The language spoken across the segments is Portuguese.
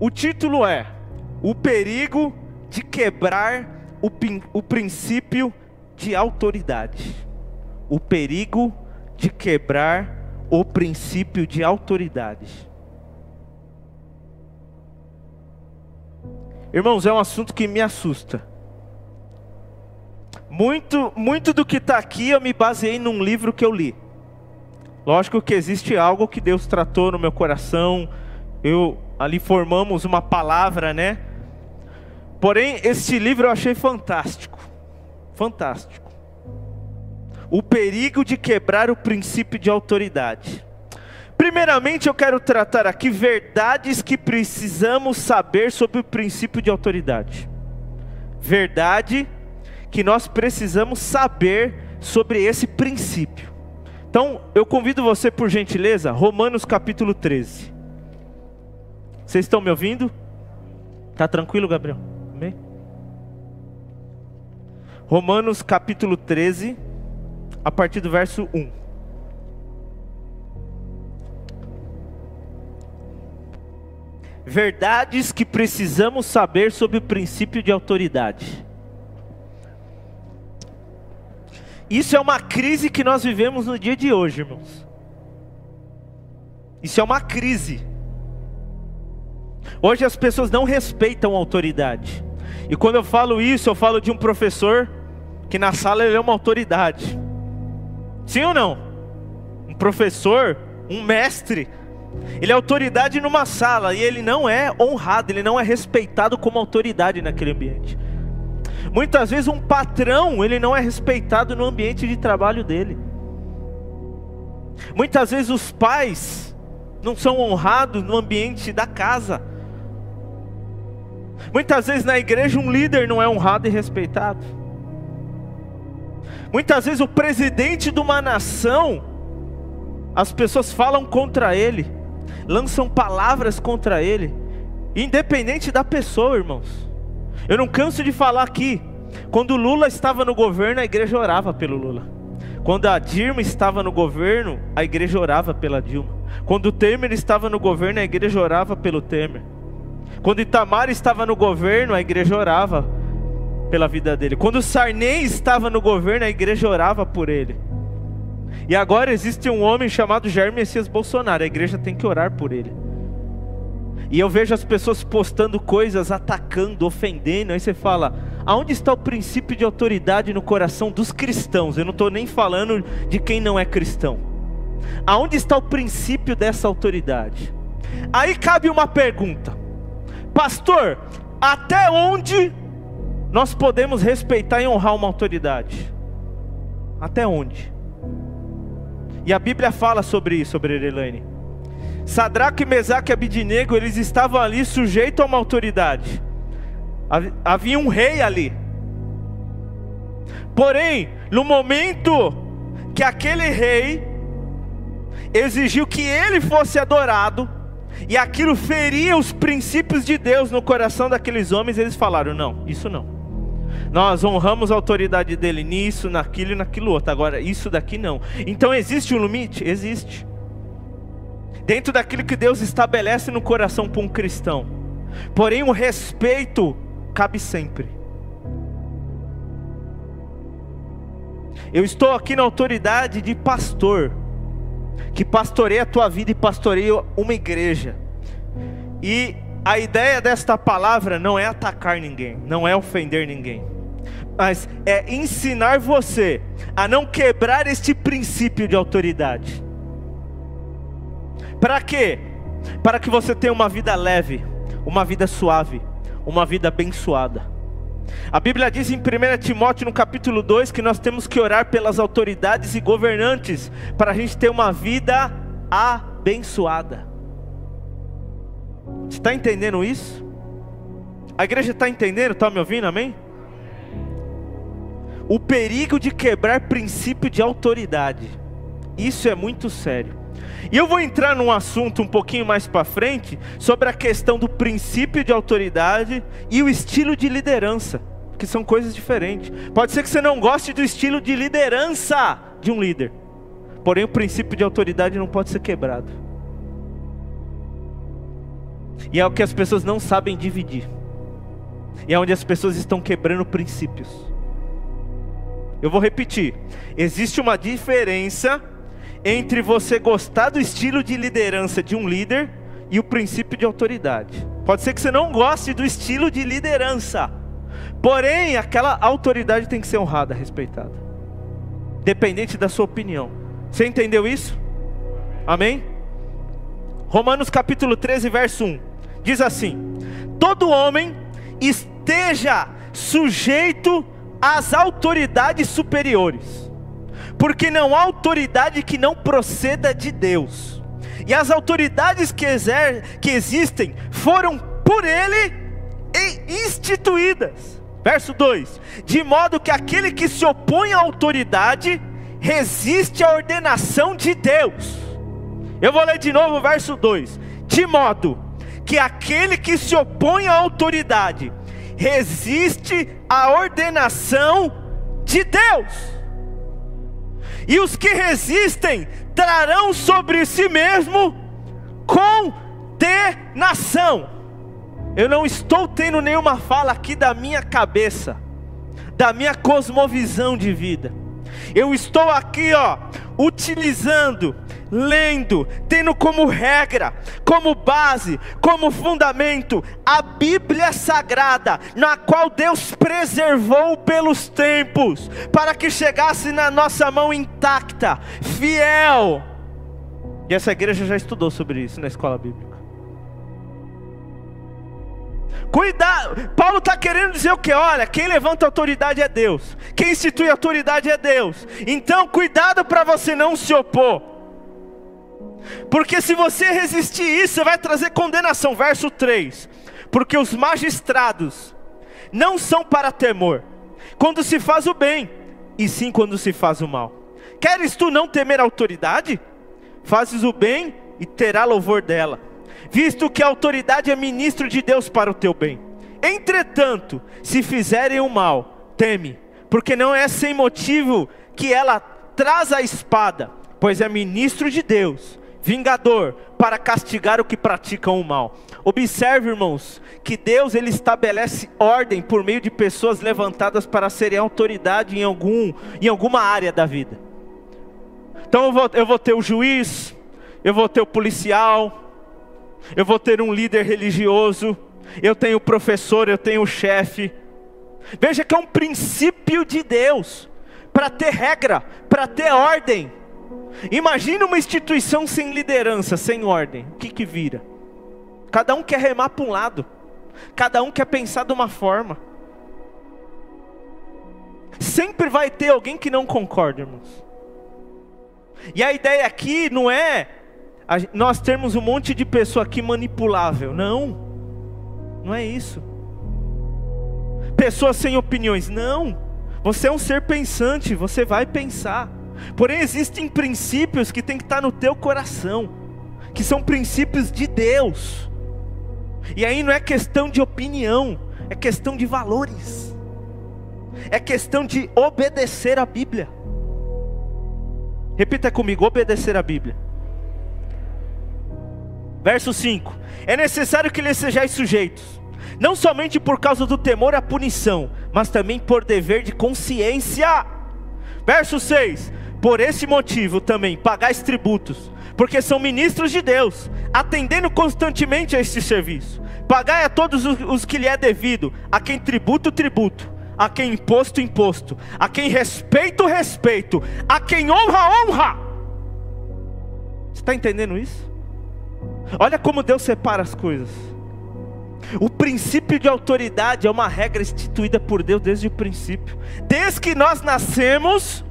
O título é O Perigo de Quebrar o Princípio de Autoridade. O perigo de quebrar o princípio de autoridade. Irmãos, é um assunto que me assusta. Muito do que está aqui eu me baseei num livro que eu li. Lógico que existe algo que Deus tratou no meu coração. Ali formamos uma palavra, né? Porém, este livro eu achei fantástico. Fantástico. O perigo de quebrar o princípio de autoridade. Primeiramente eu quero tratar aqui verdades que precisamos saber sobre o princípio de autoridade. Verdade que nós precisamos saber sobre esse princípio. Então eu convido você, por gentileza, Romanos capítulo 13. Vocês estão me ouvindo? Tá tranquilo, Gabriel? Amém? Romanos capítulo 13, a partir do verso 1. Verdades que precisamos saber sobre o princípio de autoridade. Isso é uma crise que nós vivemos no dia de hoje, irmãos. Isso é uma crise. Hoje as pessoas não respeitam a autoridade. E quando eu falo isso, eu falo de um professor que na sala ele é uma autoridade. Sim ou não? Um professor, um mestre, ele é autoridade numa sala e ele não é honrado, ele não é respeitado como autoridade naquele ambiente. Muitas vezes um patrão, ele não é respeitado no ambiente de trabalho dele. Muitas vezes os pais não são honrados no ambiente da casa. Muitas vezes na igreja um líder não é honrado e respeitado. Muitas vezes o presidente de uma nação, as pessoas falam contra ele, lançam palavras contra ele, independente da pessoa, irmãos. Eu não canso de falar aqui, quando Lula estava no governo, a igreja orava pelo Lula. Quando a Dilma estava no governo, a igreja orava pela Dilma. Quando o Temer estava no governo, a igreja orava pelo Temer. Quando Itamar estava no governo, a igreja orava pela vida dele. Quando Sarney estava no governo, a igreja orava por ele. E agora existe um homem chamado Jair Messias Bolsonaro, a igreja tem que orar por ele. E eu vejo as pessoas postando coisas, atacando, ofendendo. Aí você fala, aonde está o princípio de autoridade no coração dos cristãos? Eu não estou nem falando de quem não é cristão. Aonde está o princípio dessa autoridade? Aí cabe uma pergunta: pastor, até onde nós podemos respeitar e honrar uma autoridade? Até onde? E a Bíblia fala sobre isso, sobre Elaine. Sadraque, Mesaque e Abidnego, eles estavam ali sujeitos a uma autoridade. Havia um rei ali. Porém, no momento que aquele rei exigiu que ele fosse adorado, e aquilo feria os princípios de Deus no coração daqueles homens, eles falaram, não, isso não. Nós honramos a autoridade dele nisso, naquilo e naquilo outro. Agora, isso daqui não. Então existe um limite? Existe. Dentro daquilo que Deus estabelece no coração para um cristão. Porém o respeito cabe sempre. Eu estou aqui na autoridade de pastor, que pastoreia a tua vida e pastoreia uma igreja. E a ideia desta palavra não é atacar ninguém, não é ofender ninguém, mas é ensinar você a não quebrar este princípio de autoridade. Para quê? Para que você tenha uma vida leve, uma vida suave, uma vida abençoada. A Bíblia diz em 1 Timóteo no capítulo 2 que nós temos que orar pelas autoridades e governantes para a gente ter uma vida abençoada. Você está entendendo isso? A igreja está entendendo? Está me ouvindo? Amém? O perigo de quebrar princípio de autoridade. Isso é muito sério. E eu vou entrar num assunto um pouquinho mais para frente, sobre a questão do princípio de autoridade e o estilo de liderança, que são coisas diferentes. Pode ser que você não goste do estilo de liderança de um líder, porém o princípio de autoridade não pode ser quebrado. E é o que as pessoas não sabem dividir. E é onde as pessoas estão quebrando princípios. Eu vou repetir. Existe uma diferença entre você gostar do estilo de liderança de um líder e o princípio de autoridade. Pode ser que você não goste do estilo de liderança, porém aquela autoridade tem que ser honrada, respeitada, dependente da sua opinião. Você entendeu isso? Amém? Romanos capítulo 13, verso 1 diz assim: todo homem esteja sujeito às autoridades superiores, porque não há autoridade que não proceda de Deus, e as autoridades que existem foram por Ele instituídas. Verso 2: de modo que aquele que se opõe à autoridade resiste à ordenação de Deus. Eu vou ler de novo o verso 2: de modo que aquele que se opõe à autoridade resiste à ordenação de Deus. E os que resistem trarão sobre si mesmo condenação. Eu não estou tendo nenhuma fala aqui da minha cabeça, da minha cosmovisão de vida. Eu estou aqui, utilizando, lendo, tendo como regra, como base, como fundamento a Bíblia Sagrada, na qual Deus preservou pelos tempos, para que chegasse na nossa mão intacta, fiel. E essa igreja já estudou sobre isso na escola bíblica. Cuidado, Paulo está querendo dizer o que? Olha, quem levanta a autoridade é Deus, quem institui a autoridade é Deus. Então cuidado para você não se opor, porque se você resistir isso, você vai trazer condenação. Verso 3: porque os magistrados não são para temor quando se faz o bem, e sim quando se faz o mal. Queres tu não temer a autoridade? Fazes o bem e terá louvor dela, visto que a autoridade é ministro de Deus para o teu bem. Entretanto, se fizerem o mal, teme, porque não é sem motivo que ela traz a espada, pois é ministro de Deus, vingador, para castigar o que praticam o mal. Observe, irmãos, que Deus ele estabelece ordem por meio de pessoas levantadas para serem autoridade em alguma área da vida. Então eu vou ter o juiz, eu vou ter o policial, eu vou ter um líder religioso, eu tenho o professor, eu tenho o chefe. Veja que é um princípio de Deus, para ter regra, para ter ordem. Imagina uma instituição sem liderança, sem ordem, o que vira? Cada um quer remar para um lado, cada um quer pensar de uma forma. Sempre vai ter alguém que não concorda, irmãos. E a ideia aqui não é nós termos um monte de pessoa aqui manipulável, não é isso. Pessoas sem opiniões, não. Você é um ser pensante, você vai pensar. Porém existem princípios que tem que estar no teu coração, que são princípios de Deus. E aí não é questão de opinião, é questão de valores, é questão de obedecer a Bíblia. Repita comigo: obedecer a Bíblia. Verso 5: é necessário que lhes sejais sujeitos, não somente por causa do temor à punição, mas também por dever de consciência. Verso 6: por esse motivo também pagais tributos, porque são ministros de Deus, atendendo constantemente a este serviço. Pagai a todos os que lhe é devido, a quem tributo, tributo, a quem imposto, imposto, a quem respeito, respeito, a quem honra, honra. Você está entendendo isso? Olha como Deus separa as coisas. O princípio de autoridade é uma regra instituída por Deus desde o princípio. Desde que nós nascemos,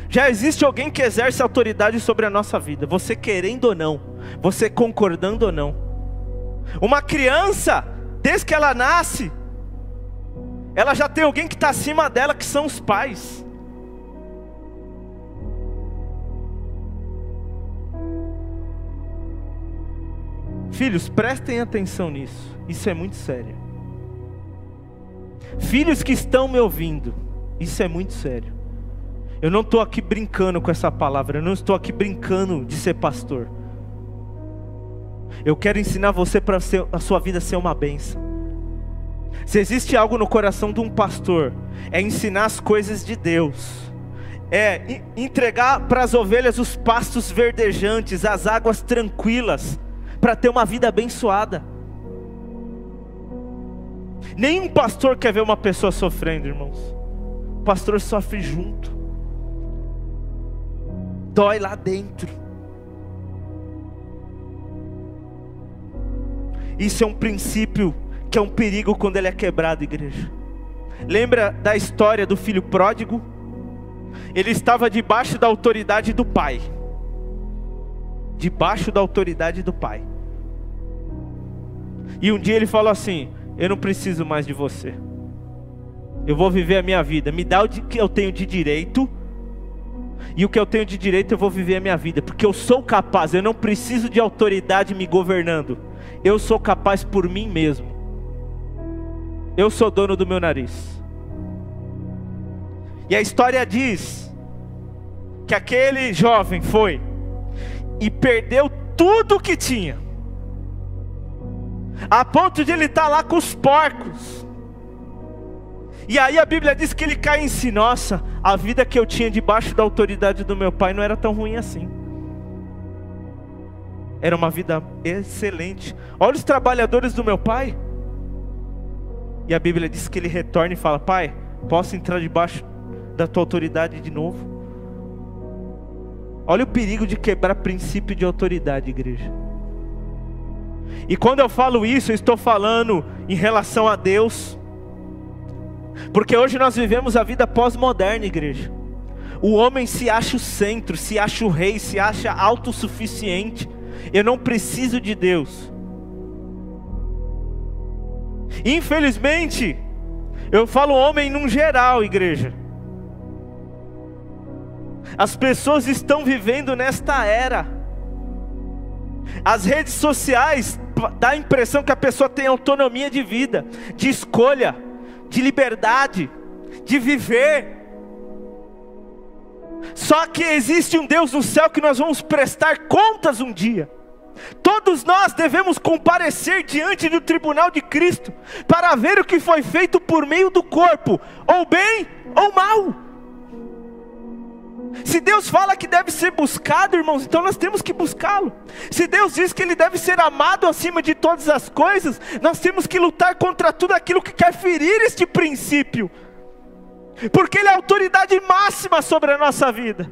já existe alguém que exerce autoridade sobre a nossa vida, você querendo ou não, você concordando ou não. Uma criança, desde que ela nasce, ela já tem alguém que está acima dela, que são os pais. Filhos, prestem atenção nisso, isso é muito sério. Filhos que estão me ouvindo, isso é muito sério. Eu não estou aqui brincando com essa palavra, eu não estou aqui brincando de ser pastor. Eu quero ensinar você para a sua vida ser uma bênção. Se existe algo no coração de um pastor, é ensinar as coisas de Deus. É entregar para as ovelhas os pastos verdejantes, as águas tranquilas, para ter uma vida abençoada. Nenhum pastor quer ver uma pessoa sofrendo, irmãos. O pastor sofre junto. Dói lá dentro. Isso é um princípio que é um perigo quando ele é quebrado, igreja. Lembra da história do filho pródigo? Ele estava debaixo da autoridade do pai. Debaixo da autoridade do pai. E um dia ele falou assim: eu não preciso mais de você. Eu vou viver a minha vida. Me dá o que eu tenho de direito. E o que eu tenho de direito eu vou viver a minha vida. Porque eu sou capaz. Eu não preciso de autoridade me governando. Eu sou capaz por mim mesmo. Eu sou dono do meu nariz. E a história diz que aquele jovem foi e perdeu tudo o que tinha, a ponto de ele estar lá com os porcos. E aí a Bíblia diz que ele cai em si: nossa, a vida que eu tinha debaixo da autoridade do meu pai não era tão ruim assim. Era uma vida excelente. Olha os trabalhadores do meu pai. E a Bíblia diz que ele retorna e fala: pai, posso entrar debaixo da tua autoridade de novo? Olha o perigo de quebrar princípio de autoridade, igreja. E quando eu falo isso, eu estou falando em relação a Deus. Porque hoje nós vivemos a vida pós-moderna, igreja. O homem se acha o centro, se acha o rei, se acha autossuficiente. Eu não preciso de Deus. Infelizmente, eu falo homem num geral, igreja. As pessoas estão vivendo nesta era. As redes sociais dá a impressão que a pessoa tem autonomia de vida, de escolha, de liberdade, de viver. Só que existe um Deus no céu que nós vamos prestar contas um dia. Todos nós devemos comparecer diante do tribunal de Cristo, para ver o que foi feito por meio do corpo, ou bem ou mal. Se Deus fala que deve ser buscado, irmãos, então nós temos que buscá-lo. Se Deus diz que Ele deve ser amado acima de todas as coisas, nós temos que lutar contra tudo aquilo que quer ferir este princípio, porque Ele é a autoridade máxima sobre a nossa vida.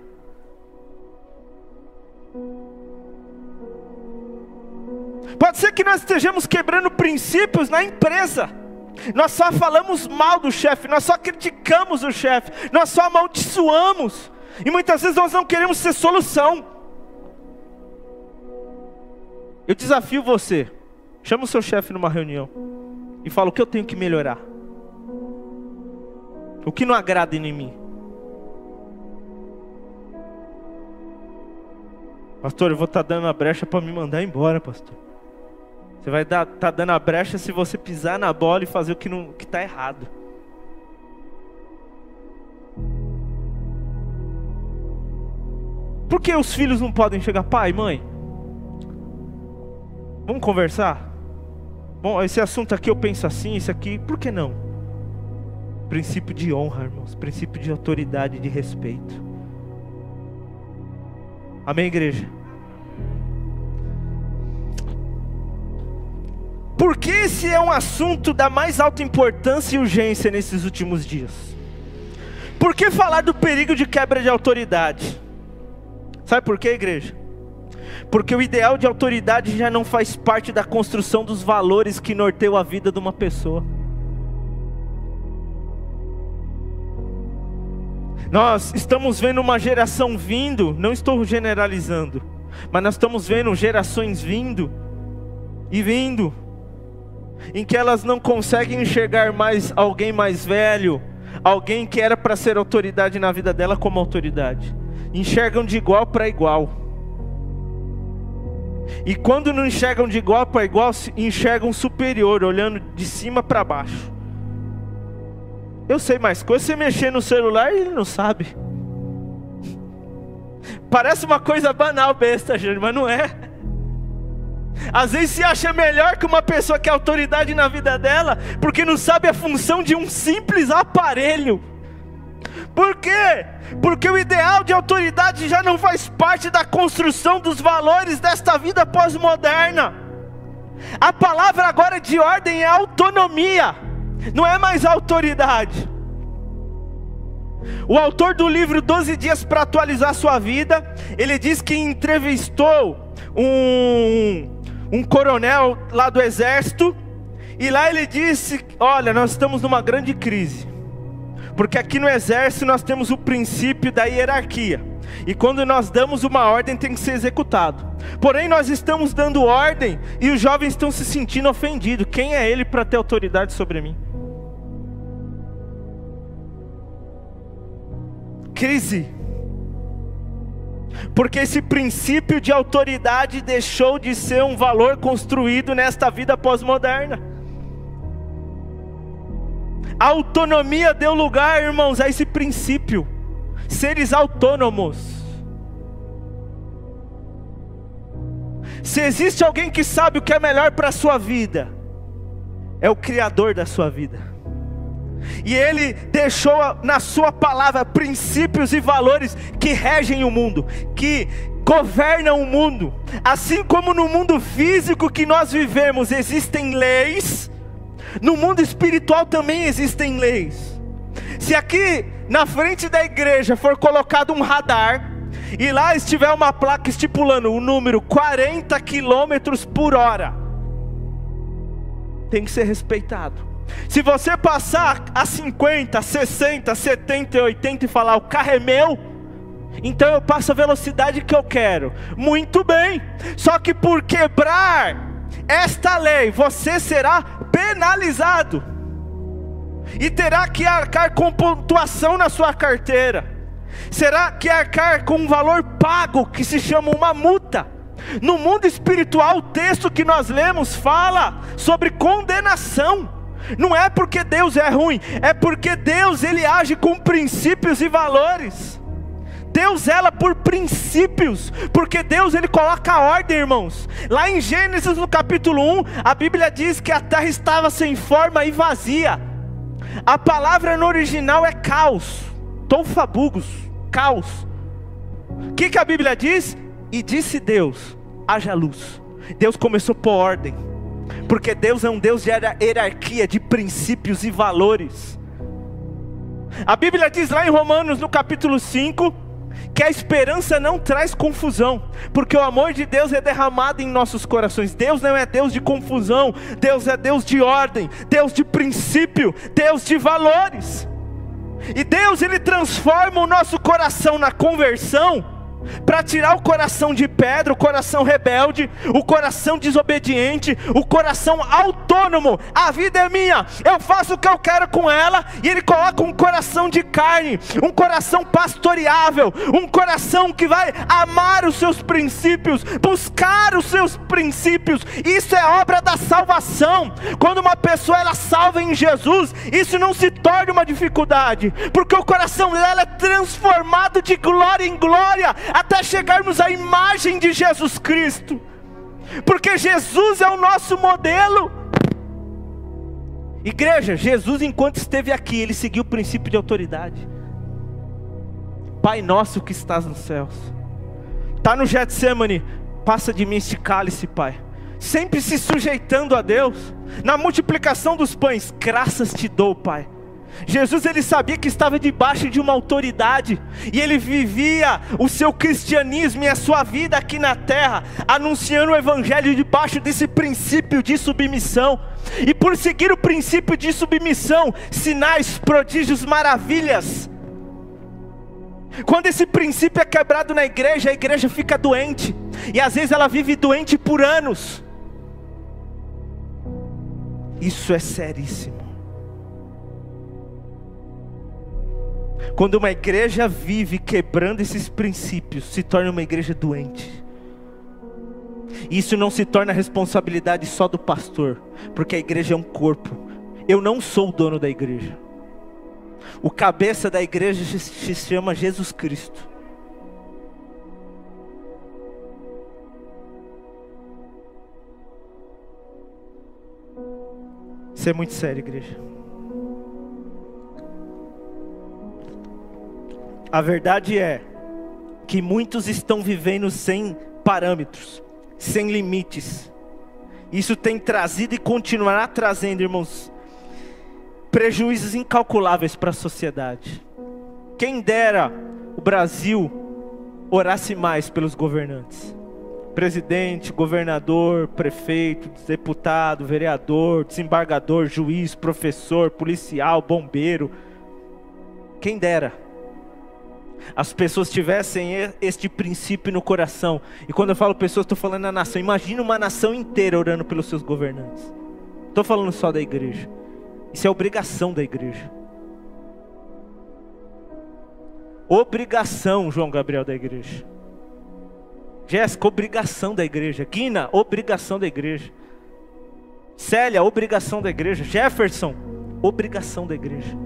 Pode ser que nós estejamos quebrando princípios na empresa. Nós só falamos mal do chefe, nós só criticamos o chefe, nós só amaldiçoamos. E muitas vezes nós não queremos ser solução. Eu desafio você, chama o seu chefe numa reunião e fala: o que eu tenho que melhorar? O que não agrada em mim? Pastor, eu vou estar dando a brecha para me mandar embora, pastor. Você vai estar dando a brecha se você pisar na bola e fazer o que está errado. Por que os filhos não podem chegar? Pai, mãe, vamos conversar? Bom, esse assunto aqui eu penso assim, isso aqui, por que não? Princípio de honra, irmãos. Princípio de autoridade, de respeito. Amém, igreja? Por que esse é um assunto da mais alta importância e urgência nesses últimos dias? Por que falar do perigo de quebra de autoridade? Sabe por quê, igreja? Porque o ideal de autoridade já não faz parte da construção dos valores que norteiam a vida de uma pessoa. Nós estamos vendo uma geração vindo, não estou generalizando, mas nós estamos vendo gerações vindo e vindo, em que elas não conseguem enxergar mais alguém mais velho, alguém que era para ser autoridade na vida dela como autoridade. Enxergam de igual para igual. E quando não enxergam de igual para igual, enxergam superior, olhando de cima para baixo. Eu sei mais coisas, você mexer no celular e ele não sabe. Parece uma coisa banal, besta, gente, mas não é. Às vezes se acha melhor que uma pessoa que é autoridade na vida dela, porque não sabe a função de um simples aparelho. Por quê? Porque o ideal de autoridade já não faz parte da construção dos valores desta vida pós-moderna. A palavra agora de ordem é autonomia, não é mais autoridade. O autor do livro 12 Dias para Atualizar Sua Vida, ele diz que entrevistou um coronel lá do exército, e lá ele disse: olha, nós estamos numa grande crise, porque aqui no exército nós temos o princípio da hierarquia, e quando nós damos uma ordem tem que ser executado. Porém nós estamos dando ordem e os jovens estão se sentindo ofendidos. Quem é ele para ter autoridade sobre mim? Crise, porque esse princípio de autoridade deixou de ser um valor construído nesta vida pós-moderna. A autonomia deu lugar, irmãos, a esse princípio, seres autônomos. Se existe alguém que sabe o que é melhor para a sua vida, é o Criador da sua vida. E Ele deixou na sua palavra princípios e valores que regem o mundo, que governam o mundo. Assim como no mundo físico que nós vivemos existem leis, no mundo espiritual também existem leis. Se aqui na frente da igreja for colocado um radar, e lá estiver uma placa estipulando o número 40 km por hora, tem que ser respeitado. Se você passar a 50, 60, 70 e 80 e falar: o carro é meu, então eu passo a velocidade que eu quero. Muito bem, só que por quebrar esta lei, você será penalizado, e terá que arcar com pontuação na sua carteira, será que arcar com um valor pago, que se chama uma multa. No mundo espiritual, o texto que nós lemos fala sobre condenação. Não é porque Deus é ruim, é porque Deus, Ele age com princípios e valores. Deus zela por princípios, porque Deus, Ele coloca a ordem, irmãos. Lá em Gênesis no capítulo 1, a Bíblia diz que a terra estava sem forma e vazia. A palavra no original é caos, tofabugus, caos. O que a Bíblia diz? E disse Deus: haja luz. Deus começou a pôr ordem, porque Deus é um Deus de hierarquia, de princípios e valores. A Bíblia diz lá em Romanos no capítulo 5, que a esperança não traz confusão, porque o amor de Deus é derramado em nossos corações. Deus não é Deus de confusão, Deus é Deus de ordem, Deus de princípio, Deus de valores. E Deus, Ele transforma o nosso coração na conversão, para tirar o coração de pedra, o coração rebelde, o coração desobediente, o coração autônomo. A vida é minha, eu faço o que eu quero com ela. E Ele coloca um coração de carne, um coração pastoreável, um coração que vai amar os seus princípios, buscar os seus princípios. Isso é obra da salvação. Quando uma pessoa ela salva em Jesus, isso não se torna uma dificuldade, porque o coração dela é transformado de glória em glória, até chegarmos à imagem de Jesus Cristo, porque Jesus é o nosso modelo. Igreja, Jesus enquanto esteve aqui, Ele seguiu o princípio de autoridade. Pai nosso que estás nos céus, está no Getsemane: passa de mim este cálice, Pai. Sempre se sujeitando a Deus. Na multiplicação dos pães: graças te dou, Pai. Jesus, Ele sabia que estava debaixo de uma autoridade, e Ele vivia o seu cristianismo e a sua vida aqui na terra, anunciando o evangelho debaixo desse princípio de submissão. E por seguir o princípio de submissão, sinais, prodígios, maravilhas. Quando esse princípio é quebrado na igreja, a igreja fica doente, e às vezes ela vive doente por anos. Isso é seríssimo. Quando uma igreja vive quebrando esses princípios, se torna uma igreja doente. Isso não se torna responsabilidade só do pastor, porque a igreja é um corpo. Eu não sou o dono da igreja. O cabeça da igreja se chama Jesus Cristo. Isso é muito sério, igreja. A verdade é que muitos estão vivendo sem parâmetros, sem limites. Isso tem trazido e continuará trazendo, irmãos, prejuízos incalculáveis para a sociedade. Quem dera o Brasil orasse mais pelos governantes. Presidente, governador, prefeito, deputado, vereador, desembargador, juiz, professor, policial, bombeiro. Quem dera as pessoas tivessem este princípio no coração. E quando eu falo pessoas, estou falando na nação. Imagina uma nação inteira orando pelos seus governantes. Estou falando só da igreja. Isso é obrigação da igreja. Obrigação, João Gabriel, da igreja. Jéssica, obrigação da igreja. Guina, obrigação da igreja. Célia, obrigação da igreja. Jefferson, obrigação da igreja.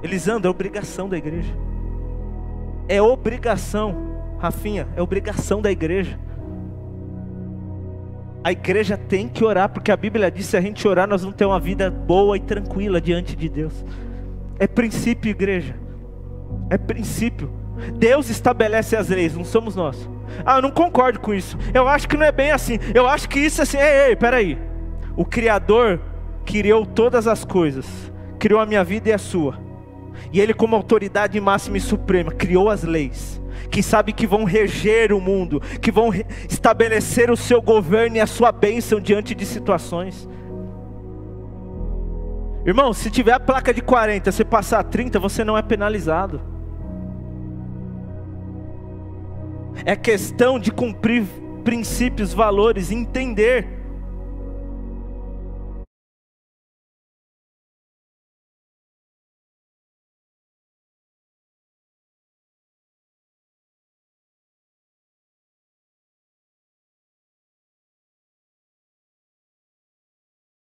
Elisandra, obrigação da igreja. É obrigação, Rafinha, é obrigação da igreja. A igreja tem que orar, porque a Bíblia diz: se a gente orar, nós vamos ter uma vida boa e tranquila diante de Deus. É princípio, igreja. É princípio. Deus estabelece as leis, não somos nós. Ah, eu não concordo com isso. Eu acho que não é bem assim. Eu acho que isso é assim. Ei, peraí. O Criador criou todas as coisas. Criou a minha vida e a sua. E Ele, como autoridade máxima e suprema, criou as leis, que sabe que vão reger o mundo, que vão estabelecer o seu governo e a sua bênção diante de situações. Irmão, se tiver a placa de 40, você passar a 30, você não é penalizado. É questão de cumprir princípios, valores, entender